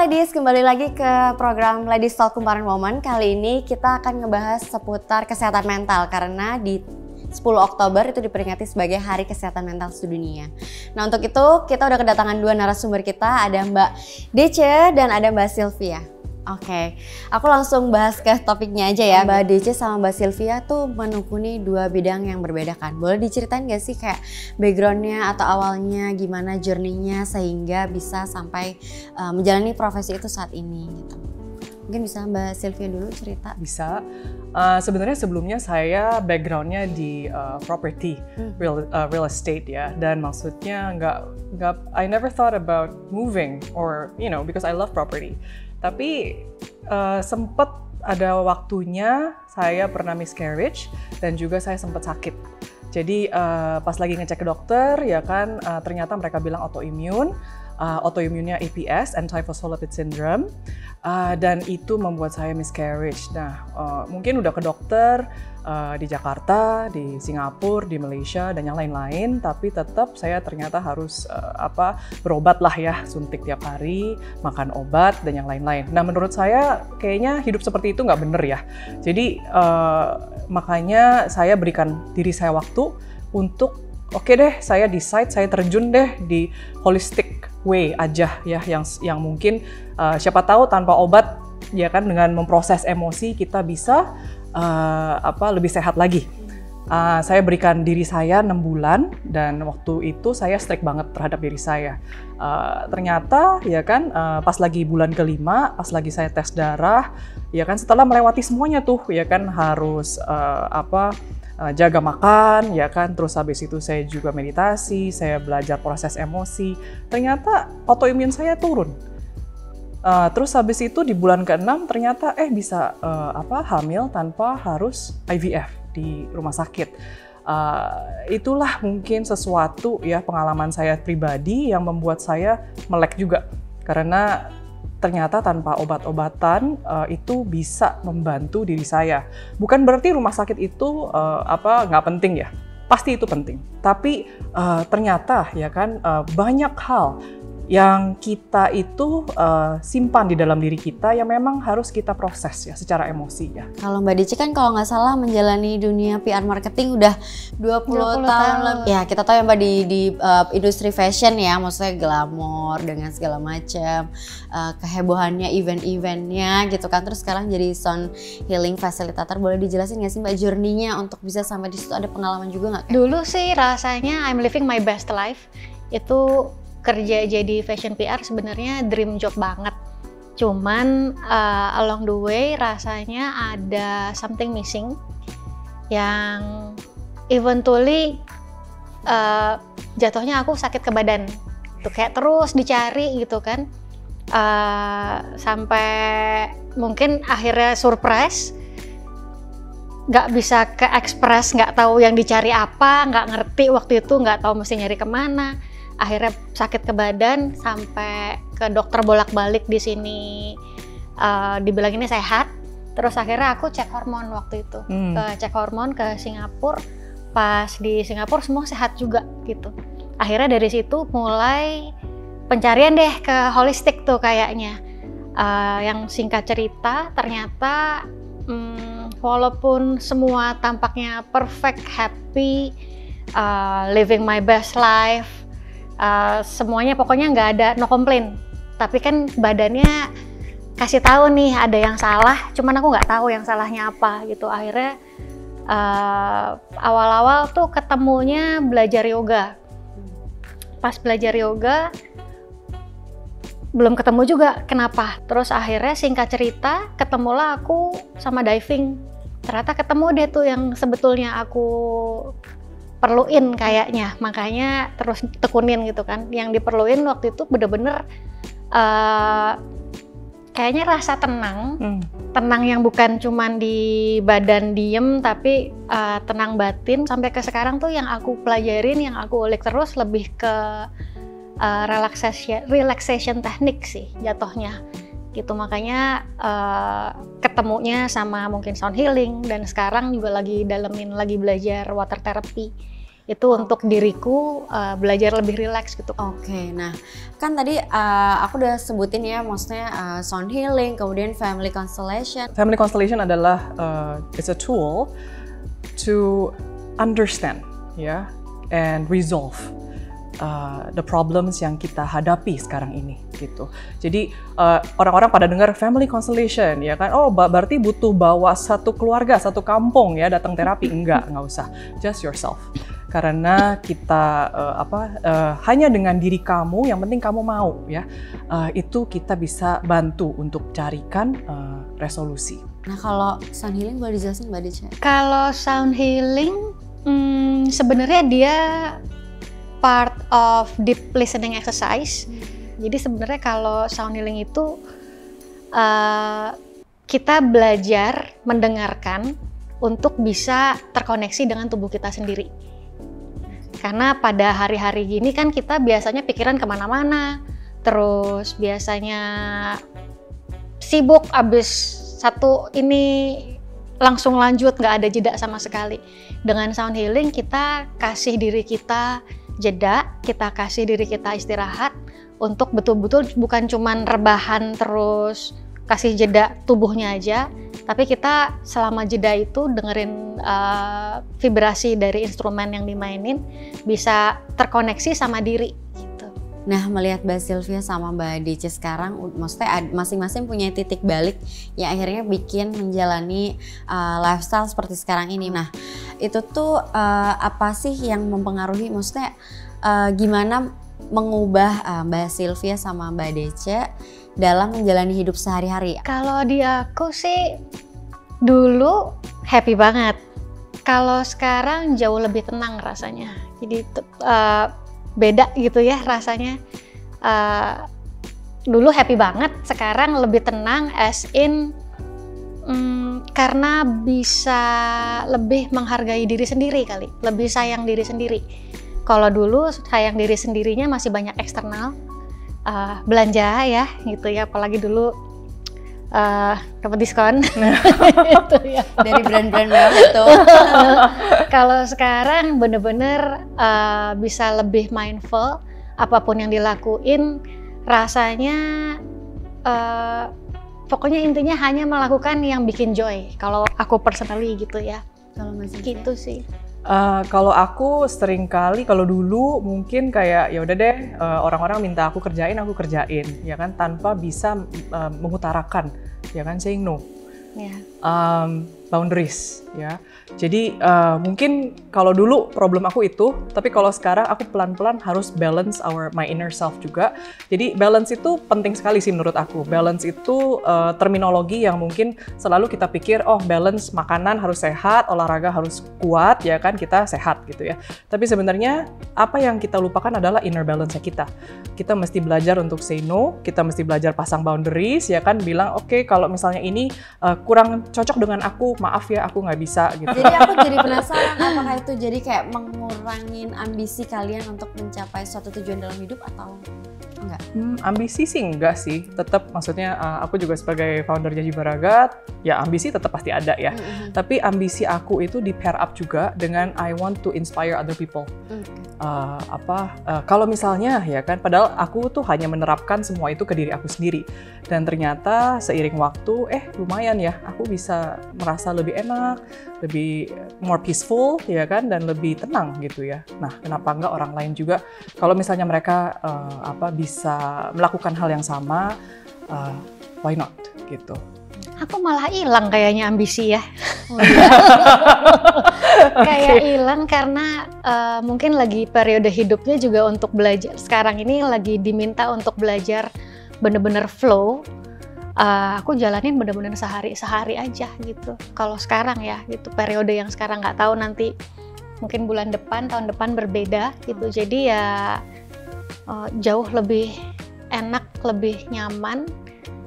ladies, kembali lagi ke program Ladies Talk Kumparan Woman. Kali ini kita akan ngebahas seputar kesehatan mental karena di 10 Oktober itu diperingati sebagai Hari Kesehatan Mental Sedunia. Nah, untuk itu kita udah kedatangan dua narasumber kita, ada Mbak Dece dan ada Mbak Sylvia. Oke, aku langsung bahas ke topiknya aja ya. Mbak Dece sama Mbak Sylvia tuh menekuni dua bidang yang berbeda kan. Boleh diceritain gak sih kayak backgroundnya atau awalnya gimana journey-nya sehingga bisa sampai menjalani profesi itu saat ini gitu. Mungkin bisa Mbak Sylvia dulu cerita. Bisa. Sebenarnya sebelumnya saya backgroundnya di property, real estate ya. Dan maksudnya I never thought about moving or because I love property. Tapi sempat ada waktunya saya pernah miscarriage dan juga saya sempat sakit. Jadi pas lagi ngecek ke dokter ya kan ternyata mereka bilang autoimmunnya APS, antiphospholipid syndrome, dan itu membuat saya miscarriage. Nah mungkin udah ke dokter di Jakarta, di Singapura, di Malaysia dan yang lain-lain, tapi tetap saya ternyata harus berobat lah ya, suntik tiap hari, makan obat dan yang lain-lain. Nah menurut saya kayaknya hidup seperti itu nggak bener ya. Jadi makanya saya berikan diri saya waktu untuk oke deh, saya decide, saya terjun deh di holistic way aja ya, yang mungkin siapa tahu tanpa obat ya kan, dengan memproses emosi kita bisa lebih sehat lagi. Saya berikan diri saya 6 bulan dan waktu itu saya strict banget terhadap diri saya. Ternyata ya kan pas lagi bulan kelima, pas lagi saya tes darah ya kan, setelah melewati semuanya tuh ya kan harus jaga makan ya kan, terus habis itu saya juga meditasi, saya belajar proses emosi, ternyata autoimun saya turun. Terus habis itu di bulan ke-6 ternyata bisa hamil tanpa harus IVF di rumah sakit. Itulah mungkin sesuatu ya, pengalaman saya pribadi yang membuat saya melek juga, karena ternyata tanpa obat-obatan itu bisa membantu diri saya. Bukan berarti rumah sakit itu nggak penting ya, pasti itu penting. Tapi ternyata ya kan banyak hal yang kita itu simpan di dalam diri kita yang memang harus kita proses ya secara emosi ya. Kalau Mbak Dece kan kalau nggak salah menjalani dunia PR marketing udah 20 tahun lebih. Ya kita tahu ya Mbak di industri fashion ya, maksudnya glamor dengan segala macam, kehebohannya event-eventnya gitu kan. Terus sekarang jadi sound healing facilitator. Boleh dijelasin nggak sih Mbak journey-nya untuk bisa sampai di situ, ada pengalaman juga nggak? Dulu sih rasanya I'm living my best life. Itu kerja jadi fashion PR sebenarnya dream job banget. Cuman along the way rasanya ada something missing yang eventually jatuhnya aku sakit ke badan. Tuh kayak terus dicari gitu kan. Sampai mungkin akhirnya surprise, nggak bisa ke express, nggak tahu yang dicari apa, nggak ngerti waktu itu, nggak tahu mesti nyari kemana. Akhirnya sakit ke badan sampai ke dokter bolak-balik di sini, dibilang ini sehat. Terus akhirnya aku cek hormon waktu itu, cek hormon ke Singapura. Pas di Singapura semua sehat juga gitu. Akhirnya dari situ mulai pencarian deh ke holistik tuh kayaknya. Yang singkat cerita ternyata walaupun semua tampaknya perfect, happy, living my best life, semuanya pokoknya nggak ada, no complain. Tapi kan badannya kasih tahu nih ada yang salah, cuman aku nggak tahu yang salahnya apa gitu. Akhirnya awal-awal tuh ketemunya belajar yoga. Pas belajar yoga belum ketemu juga kenapa. Terus akhirnya singkat cerita ketemulah aku sama diving. Ternyata ketemu deh tuh yang sebetulnya aku perluin kayaknya, makanya terus tekunin gitu kan. Yang diperluin waktu itu bener-bener kayaknya rasa tenang, tenang yang bukan cuman di badan diem, tapi tenang batin. Sampai ke sekarang tuh yang aku pelajarin, yang aku ulik terus lebih ke relaxation teknik sih jatuhnya gitu. Makanya ketemunya sama mungkin sound healing, dan sekarang juga lagi dalemin, lagi belajar water therapy Itu untuk diriku belajar lebih rileks gitu. Oke, nah kan tadi aku udah sebutin ya, maksudnya sound healing, kemudian family constellation. Family constellation adalah it's a tool to understand, ya, and resolve the problems yang kita hadapi sekarang ini, gitu. Jadi orang-orang pada dengar family constellation, ya kan? Oh, berarti butuh bawa satu keluarga, satu kampung ya datang terapi? Nggak usah. Just yourself. Karena kita hanya dengan diri kamu, yang penting kamu mau, ya, itu kita bisa bantu untuk carikan resolusi. Nah, kalau sound healing boleh dijelasin Mbak Deca? Kalau sound healing sebenarnya dia part of deep listening exercise. Jadi sebenarnya kalau sound healing itu kita belajar mendengarkan untuk bisa terkoneksi dengan tubuh kita sendiri. Karena pada hari-hari gini kan kita biasanya pikiran kemana-mana, terus biasanya sibuk abis satu ini langsung lanjut, nggak ada jeda sama sekali. Dengan sound healing kita kasih diri kita jeda, kita kasih diri kita istirahat untuk betul-betul bukan cuman rebahan terus kasih jeda tubuhnya aja, tapi kita selama jeda itu dengerin vibrasi dari instrumen yang dimainin, bisa terkoneksi sama diri gitu. Nah, melihat Mbak Sylvia sama Mbak Dece sekarang, maksudnya masing-masing punya titik balik yang akhirnya bikin menjalani lifestyle seperti sekarang ini. Nah, itu tuh apa sih yang mempengaruhi, maksudnya gimana mengubah Mbak Sylvia sama Mbak Dece dalam menjalani hidup sehari-hari? Kalau di aku sih dulu happy banget. Kalau sekarang jauh lebih tenang rasanya. Jadi beda gitu ya rasanya. Dulu happy banget, sekarang lebih tenang as in karena bisa lebih menghargai diri sendiri kali, lebih sayang diri sendiri. Kalau dulu sayang diri sendirinya masih banyak eksternal, belanja ya gitu ya, apalagi dulu dapat diskon itu ya dari brand-brand berapa tuh. Kalau sekarang bener-bener bisa lebih mindful, apapun yang dilakuin rasanya pokoknya intinya hanya melakukan yang bikin joy. Kalau aku personally gitu ya. Kalau masih gitu sih. Kalau aku sering kali, kalau dulu mungkin kayak ya udah deh, orang-orang minta aku kerjain ya kan, tanpa bisa mengutarakan, ya kan, saying no. Yeah. Boundaries, ya. Jadi mungkin kalau dulu problem aku itu, tapi kalau sekarang aku pelan-pelan harus balance my inner self juga. Jadi balance itu penting sekali sih menurut aku. Balance itu terminologi yang mungkin selalu kita pikir, oh balance makanan harus sehat, olahraga harus kuat, ya kan, kita sehat gitu ya. Tapi sebenarnya apa yang kita lupakan adalah inner balance-nya kita. Kita mesti belajar untuk say no, kita mesti belajar pasang boundaries, ya kan, bilang oke, kalau misalnya ini kurang cocok dengan aku, maaf ya, aku nggak bisa gitu. Jadi aku jadi penasaran, apakah itu jadi kayak mengurangin ambisi kalian untuk mencapai suatu tujuan dalam hidup atau enggak? Ambisi sih enggak sih, tetap, maksudnya aku juga sebagai founder Janji Baragat, ya ambisi tetap pasti ada ya. Tapi ambisi aku itu di pair up juga dengan I want to inspire other people. Kalau misalnya ya kan, padahal aku tuh hanya menerapkan semua itu ke diri aku sendiri, dan ternyata seiring waktu lumayan ya, aku bisa merasa lebih enak, lebih more peaceful, ya kan, dan lebih tenang gitu ya. Nah, kenapa enggak orang lain juga, kalau misalnya mereka bisa melakukan hal yang sama, why not gitu. Aku malah hilang kayaknya ambisi ya. Kayak hilang karena mungkin lagi periode hidupnya juga untuk belajar. Sekarang ini lagi diminta untuk belajar bener-bener flow. Aku jalanin bener-bener sehari aja gitu. Kalau sekarang ya gitu, periode yang sekarang nggak tahu nanti mungkin bulan depan, tahun depan berbeda gitu. Jadi ya jauh lebih enak, lebih nyaman.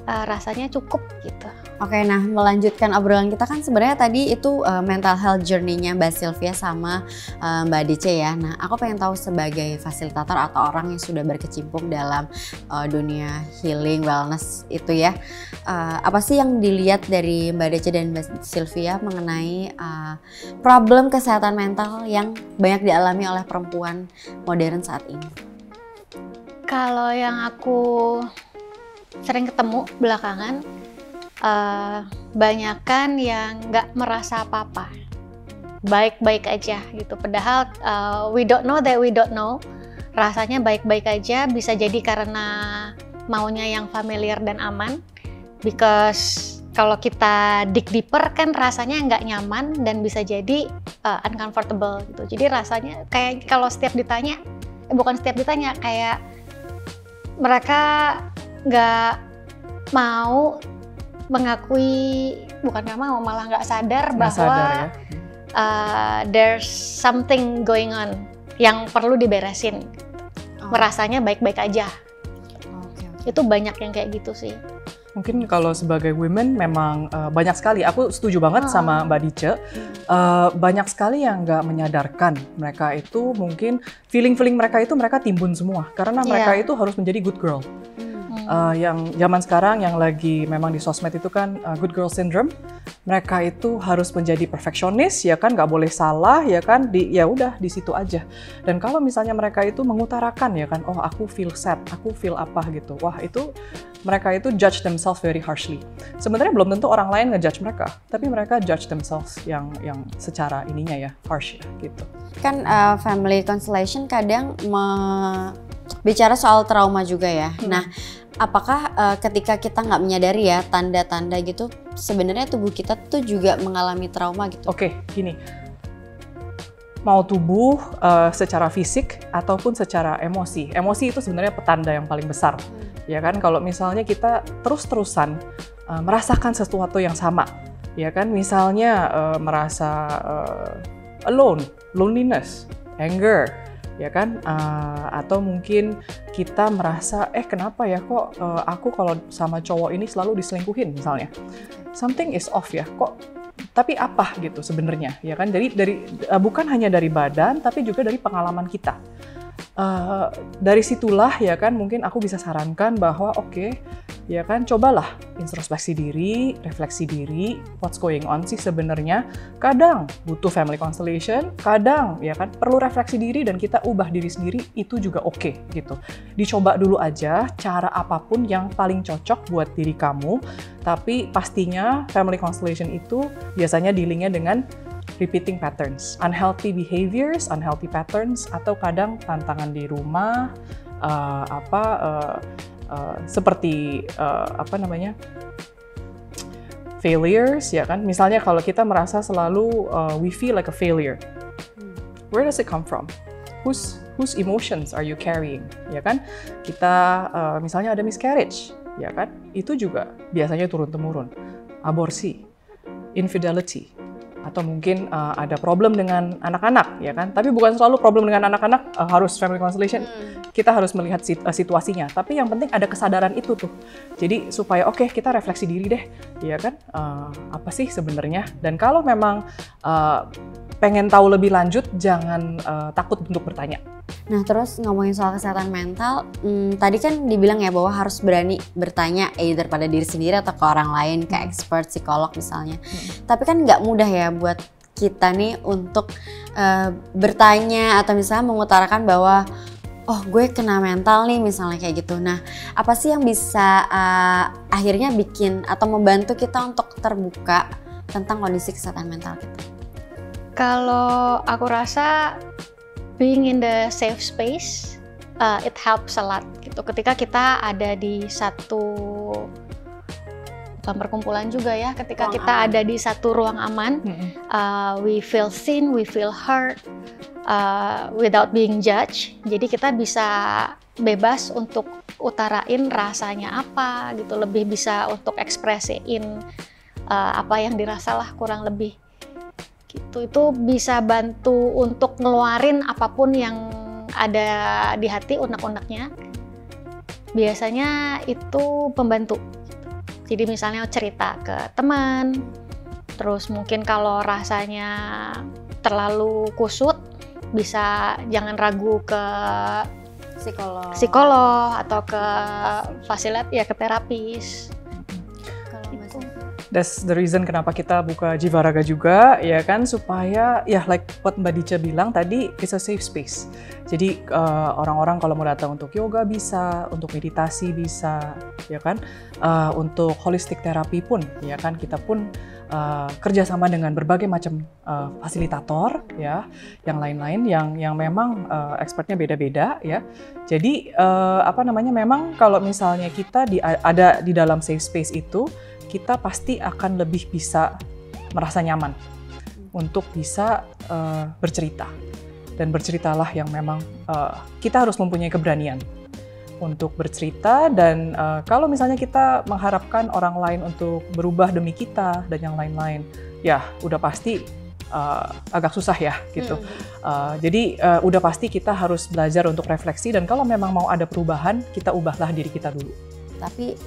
rasanya cukup gitu. Oke, nah melanjutkan obrolan kita kan sebenarnya tadi itu mental health journey-nya Mbak Sylvia sama Mbak Dece ya. Nah, aku pengen tahu sebagai fasilitator atau orang yang sudah berkecimpung dalam dunia healing, wellness itu ya. Apa sih yang dilihat dari Mbak Dece dan Mbak Sylvia mengenai problem kesehatan mental yang banyak dialami oleh perempuan modern saat ini? Kalau yang aku sering ketemu belakangan, banyakan yang nggak merasa apa-apa, baik-baik aja gitu. Padahal we don't know that we don't know. Rasanya baik-baik aja, bisa jadi karena maunya yang familiar dan aman. Because kalau kita dig deeper kan rasanya nggak nyaman dan bisa jadi uncomfortable gitu. Jadi rasanya kayak kalau setiap ditanya, bukan setiap ditanya, kayak mereka nggak mau mengakui, bukan nggak mau, malah nggak sadar bahwa there's something going on yang perlu diberesin. Merasanya baik-baik aja. Itu banyak yang kayak gitu sih. Mungkin kalau sebagai women memang banyak sekali, aku setuju banget sama Mbak Dice, banyak sekali yang nggak menyadarkan mereka itu mungkin feeling-feeling mereka itu mereka timbun semua karena mereka itu harus menjadi good girl. Yang zaman sekarang yang lagi memang di sosmed itu kan good girl syndrome, mereka itu harus menjadi perfeksionis ya kan, nggak boleh salah ya kan, ya udah di situ aja. Dan kalau misalnya mereka itu mengutarakan ya kan, oh aku feel sad, aku feel apa gitu, wah itu mereka itu judge themselves very harshly. Sebenarnya belum tentu orang lain ngejudge mereka, tapi mereka judge themselves yang secara ininya ya harsh ya, gitu. Kan family constellation kadang bicara soal trauma juga ya. Nah, apakah ketika kita nggak menyadari ya tanda-tanda gitu, sebenarnya tubuh kita tuh juga mengalami trauma gitu? Oke, gini. Mau tubuh secara fisik ataupun secara emosi. Emosi itu sebenarnya petanda yang paling besar. Ya kan, kalau misalnya kita terus-terusan merasakan sesuatu yang sama, ya kan, misalnya merasa alone, loneliness, anger, ya kan, atau mungkin kita merasa kenapa ya kok aku kalau sama cowok ini selalu diselingkuhin misalnya, something is off ya kok, tapi apa gitu sebenarnya, ya kan, dari bukan hanya dari badan tapi juga dari pengalaman kita. Dari situlah ya kan mungkin aku bisa sarankan bahwa oke, ya kan, cobalah introspeksi diri, refleksi diri, what's going on sih sebenarnya. Kadang butuh family constellation, kadang ya kan perlu refleksi diri dan kita ubah diri sendiri, itu juga oke gitu. Dicoba dulu aja cara apapun yang paling cocok buat diri kamu, tapi pastinya family constellation itu biasanya dealingnya dengan repeating patterns, unhealthy behaviors, unhealthy patterns, atau kadang tantangan di rumah, seperti failures ya kan. Misalnya kalau kita merasa selalu we feel like a failure, where does it come from? Whose emotions are you carrying? Ya kan, kita misalnya ada miscarriage, ya kan, itu juga biasanya turun-temurun. Aborsi, infidelity, atau mungkin ada problem dengan anak-anak, ya kan? Tapi bukan selalu problem dengan anak-anak harus family constellation. Kita harus melihat situasinya. Tapi yang penting ada kesadaran itu tuh. Jadi supaya oke, kita refleksi diri deh, ya kan? Apa sih sebenarnya? Dan kalau memang pengen tahu lebih lanjut, jangan takut untuk bertanya. Nah, terus ngomongin soal kesehatan mental, tadi kan dibilang ya bahwa harus berani bertanya either pada diri sendiri atau ke orang lain, ke expert, psikolog misalnya. Tapi kan nggak mudah ya buat kita nih untuk bertanya atau misalnya mengutarakan bahwa oh gue kena mental nih misalnya kayak gitu. Nah, apa sih yang bisa akhirnya bikin atau membantu kita untuk terbuka tentang kondisi kesehatan mental kita? Kalau aku rasa being in the safe space, it helps a lot gitu. Ketika kita ada di satu perkumpulan juga ya, ketika kita ada di satu ruang aman, we feel seen, we feel heard, without being judged. Jadi kita bisa bebas untuk utarain rasanya apa gitu, lebih bisa untuk ekspresiin apa yang dirasa lah kurang lebih. Gitu. Itu bisa bantu untuk ngeluarin apapun yang ada di hati, unek-uneknya. Biasanya itu pembantu. Jadi misalnya cerita ke teman, terus mungkin kalau rasanya terlalu kusut, bisa jangan ragu ke psikolog atau ke fasilitas ya, ke terapis. That's the reason kenapa kita buka Jiwa Raga juga, ya kan, supaya ya like what Mbak Dica bilang tadi, it's a safe space. Jadi orang-orang kalau mau datang untuk yoga bisa, untuk meditasi bisa, ya kan, untuk holistic therapy pun, ya kan, kita pun kerjasama dengan berbagai macam fasilitator, ya, yang lain-lain yang memang expertnya beda-beda, ya. Jadi memang kalau misalnya kita ada di dalam safe space itu, kita pasti akan lebih bisa merasa nyaman untuk bisa bercerita. Dan berceritalah yang memang kita harus mempunyai keberanian untuk bercerita, dan kalau misalnya kita mengharapkan orang lain untuk berubah demi kita dan yang lain-lain, ya udah pasti agak susah ya gitu. Jadi udah pasti kita harus belajar untuk refleksi, dan kalau memang mau ada perubahan, kita ubahlah diri kita dulu. Tapi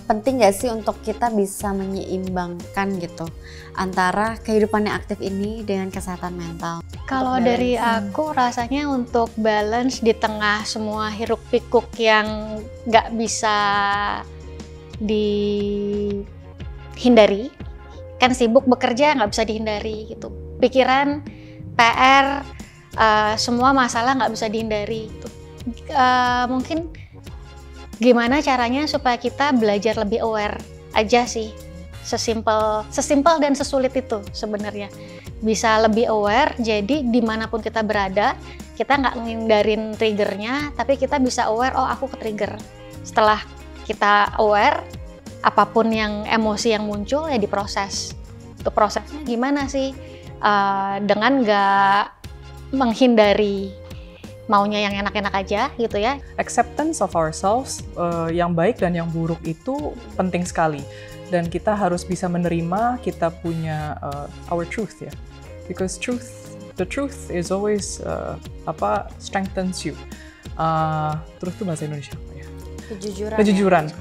penting nggak sih untuk kita bisa menyeimbangkan gitu antara kehidupan yang aktif ini dengan kesehatan mental? Kalau dari aku rasanya untuk balance di tengah semua hiruk pikuk yang nggak bisa dihindari, kan sibuk bekerja nggak bisa dihindari gitu, pikiran, PR, semua masalah nggak bisa dihindari gitu. Mungkin gimana caranya supaya kita belajar lebih aware aja sih, sesimpel dan sesulit itu sebenarnya. Bisa lebih aware, jadi dimanapun kita berada, kita nggak ngindarin triggernya, tapi kita bisa aware, oh aku ke-trigger. Setelah kita aware, apapun yang emosi yang muncul ya diproses. Itu prosesnya gimana sih? Dengan nggak menghindari, maunya yang enak-enak aja gitu ya. Acceptance of ourselves, yang baik dan yang buruk itu penting sekali. Dan kita harus bisa menerima kita punya our truth ya. Because the truth is always strengthens you. Truth itu bahasa Indonesia apa ya?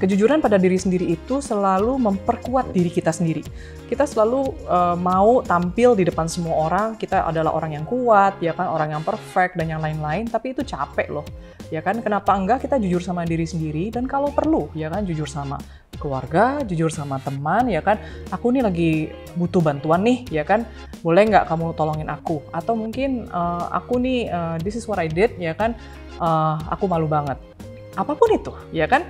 Kejujuran pada diri sendiri itu selalu memperkuat diri kita sendiri. Kita selalu mau tampil di depan semua orang, kita adalah orang yang kuat, ya kan, orang yang perfect dan yang lain-lain, tapi itu capek loh. Ya kan, kenapa enggak kita jujur sama diri sendiri, dan kalau perlu, ya kan, jujur sama keluarga, jujur sama teman, ya kan, aku nih lagi butuh bantuan nih, ya kan, boleh nggak kamu tolongin aku? Atau mungkin aku nih, this is what I did, ya kan, aku malu banget. Apapun itu, ya kan,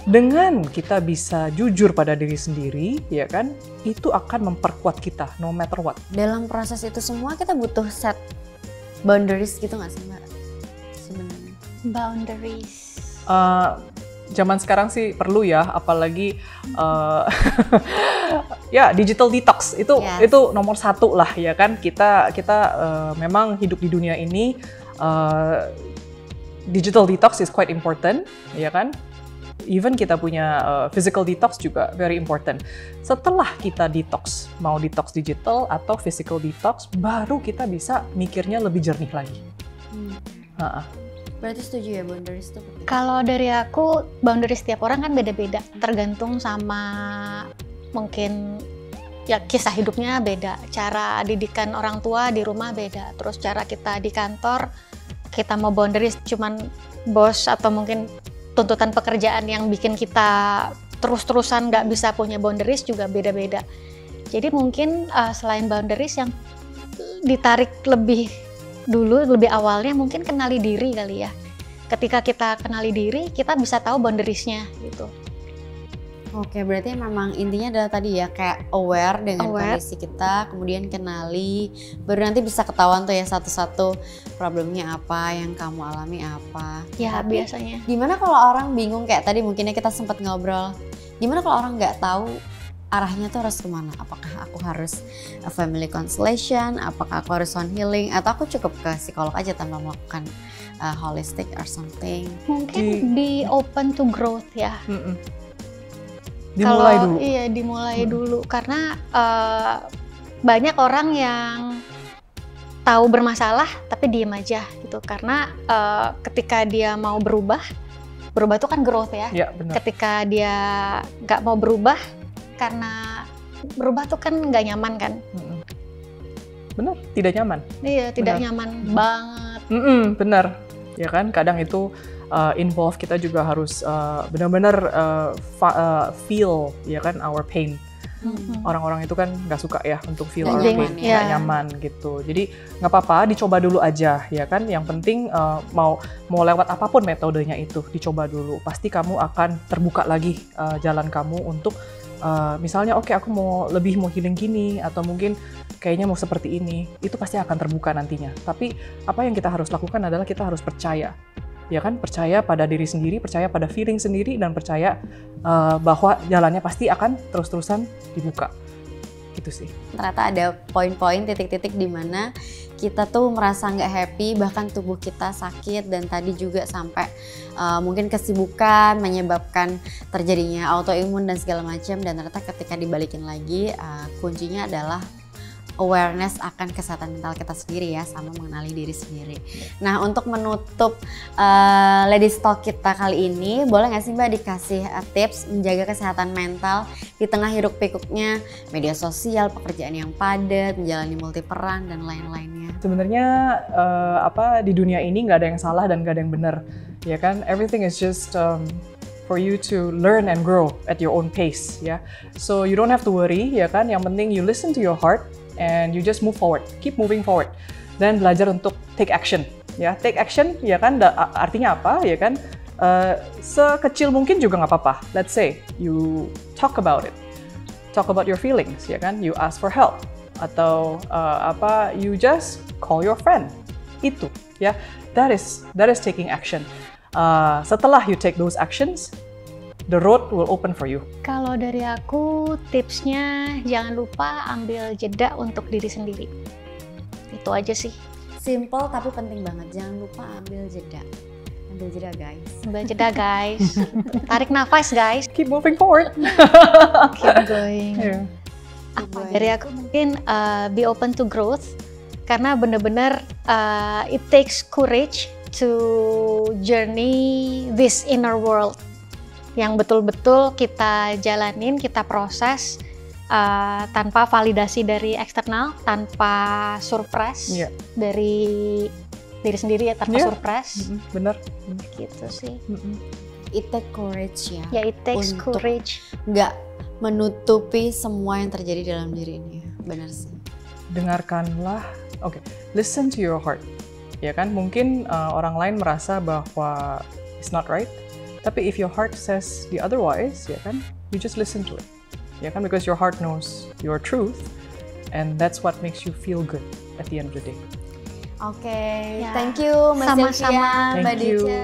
dengan kita bisa jujur pada diri sendiri, ya kan, itu akan memperkuat kita, no matter what. Dalam proses itu semua kita butuh set boundaries gitu nggak sih Mbak? Sebenarnya. Boundaries. Zaman sekarang sih perlu ya, apalagi ya digital detox itu nomor satu lah, ya kan. Kita memang hidup di dunia ini. Digital detox is quite important, ya kan? Even kita punya physical detox juga very important. Setelah kita detox, mau detox digital atau physical detox, baru kita bisa mikirnya lebih jernih lagi. Berarti setuju ya boundaries itu? Kalau dari aku, boundaries setiap orang kan beda-beda, tergantung sama mungkin ya kisah hidupnya beda, cara didikan orang tua di rumah beda, terus cara kita di kantor, kita mau boundaries cuman bos atau mungkin tuntutan pekerjaan yang bikin kita terus-terusan nggak bisa punya boundaries juga beda-beda. Jadi mungkin selain boundaries yang ditarik lebih dulu, lebih awalnya mungkin kenali diri kali ya. Ketika kita kenali diri, kita bisa tahu boundariesnya gitu. Oke, berarti memang intinya adalah tadi ya, kayak aware dengan kondisi kita, kemudian kenali, baru nanti bisa ketahuan tuh ya satu-satu problemnya apa, yang kamu alami apa. Ya, tapi biasanya. Gimana kalau orang bingung, kayak tadi mungkinnya kita sempat ngobrol, gimana kalau orang nggak tahu arahnya tuh harus kemana? Apakah aku harus family constellation, apakah aku harus sound healing, atau aku cukup ke psikolog aja tanpa melakukan holistic or something? Mungkin be open to growth ya. Dimulai dulu. Iya, dimulai dulu, karena banyak orang yang tahu bermasalah tapi diem aja gitu, karena ketika dia mau berubah berubah itu kan growth ya. Ya, benar. Ketika dia nggak mau berubah, karena berubah tuh kan nggak nyaman kan. Benar, tidak nyaman. Iya, tidak nyaman banget. Benar, ya kan? Kadang itu involve kita juga harus benar-benar feel, ya kan, our pain. Orang-orang itu kan nggak suka ya untuk feel our pain, nggak nyaman gitu. Jadi nggak apa-apa, dicoba dulu aja, ya kan. Yang penting mau lewat apapun metodenya itu, dicoba dulu. Pasti kamu akan terbuka lagi jalan kamu untuk misalnya oke, aku mau healing gini, atau mungkin kayaknya mau seperti ini. Itu pasti akan terbuka nantinya. Tapi apa yang kita harus lakukan adalah kita harus percaya. Ya kan, percaya pada diri sendiri, percaya pada feeling sendiri, dan percaya bahwa jalannya pasti akan terus-terusan dibuka. Gitu sih. Ternyata ada poin-poin, titik-titik di mana kita tuh merasa nggak happy, bahkan tubuh kita sakit, dan tadi juga sampai mungkin kesibukan menyebabkan terjadinya autoimun dan segala macam. Dan ternyata ketika dibalikin lagi, kuncinya adalah awareness akan kesehatan mental kita sendiri ya, sama mengenali diri sendiri. Nah, untuk menutup Ladies Talk kita kali ini, boleh nggak sih Mbak dikasih tips menjaga kesehatan mental di tengah hiruk pikuknya media sosial, pekerjaan yang padat, menjalani multiperan dan lain-lainnya? Sebenarnya di dunia ini nggak ada yang salah dan nggak ada yang benar, ya kan? Everything is just for you to learn and grow at your own pace, ya. So you don't have to worry, ya kan? Yang penting you listen to your heart and you just move forward, keep moving forward, dan belajar untuk take action, ya. Take action, ya kan? Artinya apa, ya kan? Sekecil mungkin juga nggak apa-apa. Let's say you talk about it, talk about your feelings, ya kan? You ask for help, atau you just call your friend. Itu, ya. That is taking action. Setelah you take those actions, the road will open for you. Kalau dari aku, tipsnya jangan lupa ambil jeda untuk diri sendiri. Itu aja sih. Simple tapi penting banget. Jangan lupa ambil jeda. Ambil jeda guys. Ambil jeda guys. Tarik nafas guys. Keep moving forward. Keep going. Yeah. Dari aku mungkin be open to growth. Karena benar-benar it takes courage to journey this inner world. Yang betul-betul kita jalanin, kita proses tanpa validasi dari eksternal, tanpa surprise dari diri sendiri ya, tanpa surprise. Bener. Gitu sih. It takes courage ya. Ya, it takes courage. Nggak menutupi semua yang terjadi dalam diri ini. Benar sih. Dengarkanlah, listen to your heart. Ya kan, mungkin orang lain merasa bahwa it's not right. Tapi if your heart says the otherwise, ya kan, you just listen to it. Ya kan, because your heart knows your truth, and that's what makes you feel good at the end of the day. Thank you Mbak Sylvia, Mbak Deca.